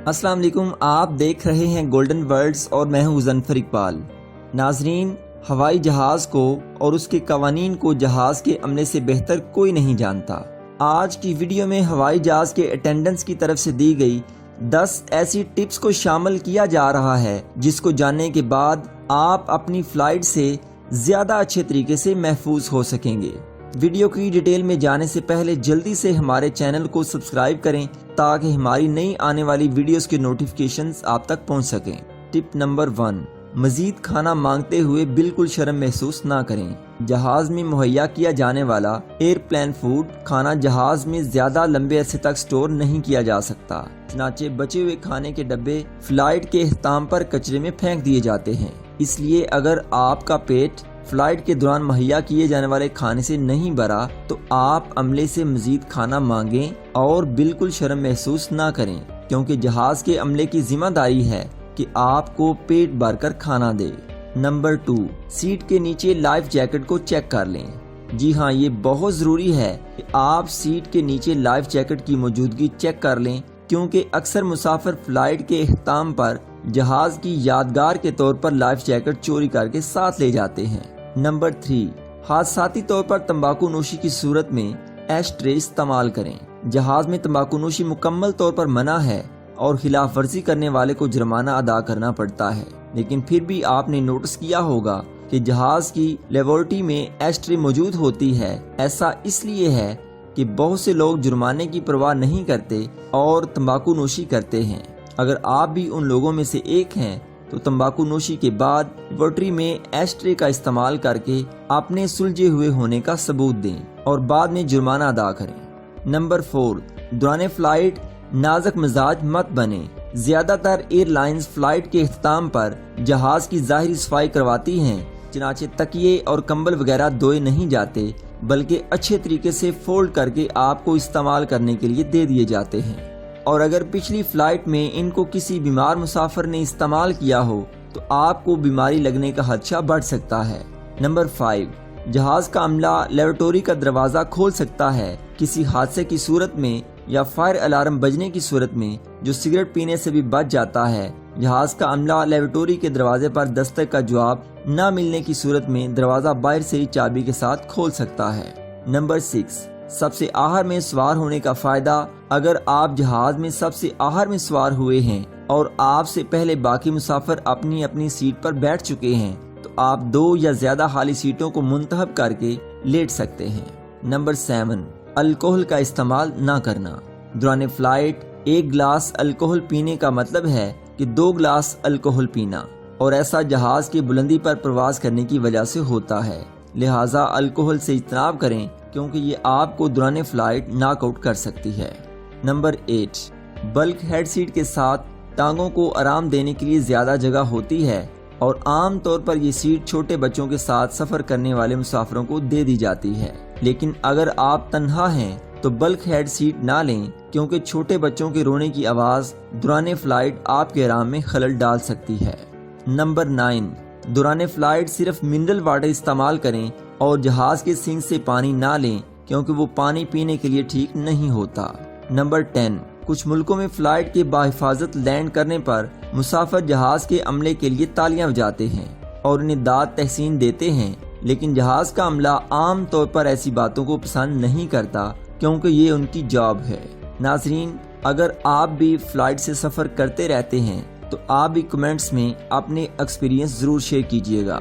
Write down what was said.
अस्सलाम वालेकुम, आप देख रहे हैं गोल्डन वर्ल्ड्स और मैं हूं ज़नफर इकबाल। नाजरीन, हवाई जहाज़ को और उसके कवानीन को जहाज़ के अमले से बेहतर कोई नहीं जानता। आज की वीडियो में हवाई जहाज़ के अटेंडेंट्स की तरफ से दी गई 10 ऐसी टिप्स को शामिल किया जा रहा है जिसको जानने के बाद आप अपनी फ़्लाइट से ज़्यादा अच्छे तरीके से महफूज हो सकेंगे। वीडियो की डिटेल में जाने से पहले जल्दी से हमारे चैनल को सब्सक्राइब करें ताकि हमारी नई आने वाली वीडियोस के नोटिफिकेशंस आप तक पहुंच सकें। टिप नंबर 1, मजीद खाना मांगते हुए बिल्कुल शर्म महसूस ना करें। जहाज में मुहैया किया जाने वाला एयरप्लेन फूड खाना जहाज में ज्यादा लंबे अरसे तक स्टोर नहीं किया जा सकता। चनाचे बचे हुए खाने के डब्बे फ्लाइट के इख्तिताम पर कचरे में फेंक दिए जाते हैं। इसलिए अगर आपका पेट फ्लाइट के दौरान मुहैया किए जाने वाले खाने से नहीं भरा तो आप अमले से मजीद खाना मांगें और बिल्कुल शर्म महसूस ना करें, क्योंकि जहाज के अमले की जिम्मेदारी है कि आपको पेट भरकर खाना दे। नंबर 2, सीट के नीचे लाइफ जैकेट को चेक कर लें। जी हाँ, ये बहुत ज़रूरी है कि आप सीट के नीचे लाइफ जैकेट की मौजूदगी चेक कर लें, क्योंकि अक्सर मुसाफिर फ्लाइट के इख्तिताम पर जहाज की यादगार के तौर पर लाइफ जैकेट चोरी करके साथ ले जाते हैं। नंबर 3, हादसाती तौर पर तंबाकू नोशी की सूरत में एश ट्रे इस्तेमाल करें। जहाज में तंबाकू नोशी मुकम्मल तौर पर मना है और खिलाफ वर्जी करने वाले को जुर्माना अदा करना पड़ता है, लेकिन फिर भी आपने नोटिस किया होगा कि जहाज की लेबोरेटरी में एश ट्रे मौजूद होती है। ऐसा इसलिए है कि बहुत से लोग जुर्माने की परवाह नहीं करते और तंबाकू नोशी करते हैं। अगर आप भी उन लोगों में से एक हैं तो तंबाकू नोशी के बाद लेबोरेटरी में एश ट्रे का इस्तेमाल करके अपने सुलझे हुए होने का सबूत दें और बाद में जुर्माना अदा करें। नंबर 4, दौरान फ्लाइट नाजुक मिजाज मत बने। ज्यादातर एयरलाइंस फ्लाइट के इख्तिताम पर जहाज की जाहिरी सफाई करवाती हैं, चनाचे तकिए और कंबल वगैरह धोए नहीं जाते बल्कि अच्छे तरीके से फोल्ड करके आपको इस्तेमाल करने के लिए दे दिए जाते हैं। और अगर पिछली फ्लाइट में इनको किसी बीमार मुसाफिर ने इस्तेमाल किया हो तो आपको बीमारी लगने का खदशा बढ़ सकता है। नंबर 5, जहाज का अमला लेबोरेटरी का दरवाजा खोल सकता है किसी हादसे की सूरत में या फायर अलार्म बजने की सूरत में, जो सिगरेट पीने से भी बच जाता है। जहाज का अमला लेबोरेटरी के दरवाजे पर दस्तक का जवाब न मिलने की सूरत में दरवाजा बाहर से ही चाबी के साथ खोल सकता है। नंबर 6, सबसे आखिर में सवार होने का फायदा। अगर आप जहाज में सबसे आखिर में सवार हुए हैं और आपसे पहले बाकी मुसाफिर अपनी अपनी सीट पर बैठ चुके हैं तो आप 2 या ज्यादा खाली सीटों को मुंतखब करके लेट सकते हैं। नंबर 7, अल्कोहल का इस्तेमाल ना करना। दौरान फ्लाइट 1 गिलास अल्कोहल पीने का मतलब है कि 2 गिलास अल्कोहल पीना, और ऐसा जहाज की बुलंदी पर प्रवास करने की वजह से होता है। लिहाजा अल्कोहल से इज्तनाब करें, क्योंकि ये आपको दौरान फ्लाइट नॉकआउट कर सकती है। नंबर 8, बल्क हेड सीट के साथ टांगों को आराम देने के लिए ज्यादा जगह होती है और आम तौर पर ये सीट छोटे बच्चों के साथ सफर करने वाले मुसाफिरों को दे दी जाती है। लेकिन अगर आप तन्हा हैं तो बल्क हेड सीट ना लें, क्योंकि छोटे बच्चों के रोने की आवाज दौरान फ्लाइट आपके आराम में खलल डाल सकती है। नंबर 9, दौरान फ्लाइट सिर्फ मिनरल वाटर इस्तेमाल करें और जहाज के सिंक से पानी ना लें, क्योंकि वो पानी पीने के लिए ठीक नहीं होता। नंबर 10, कुछ मुल्कों में फ्लाइट के बाहिफाजत लैंड करने पर मुसाफिर जहाज के अमले के लिए तालियां बजाते हैं और उन्हें दाद तहसीन देते हैं, लेकिन जहाज का अमला आम तौर पर ऐसी बातों को पसंद नहीं करता, क्योंकि ये उनकी जॉब है। नाजरीन, अगर आप भी फ्लाइट से सफर करते रहते हैं तो आप भी कमेंट्स में अपने एक्सपीरियंस जरूर शेयर कीजिएगा।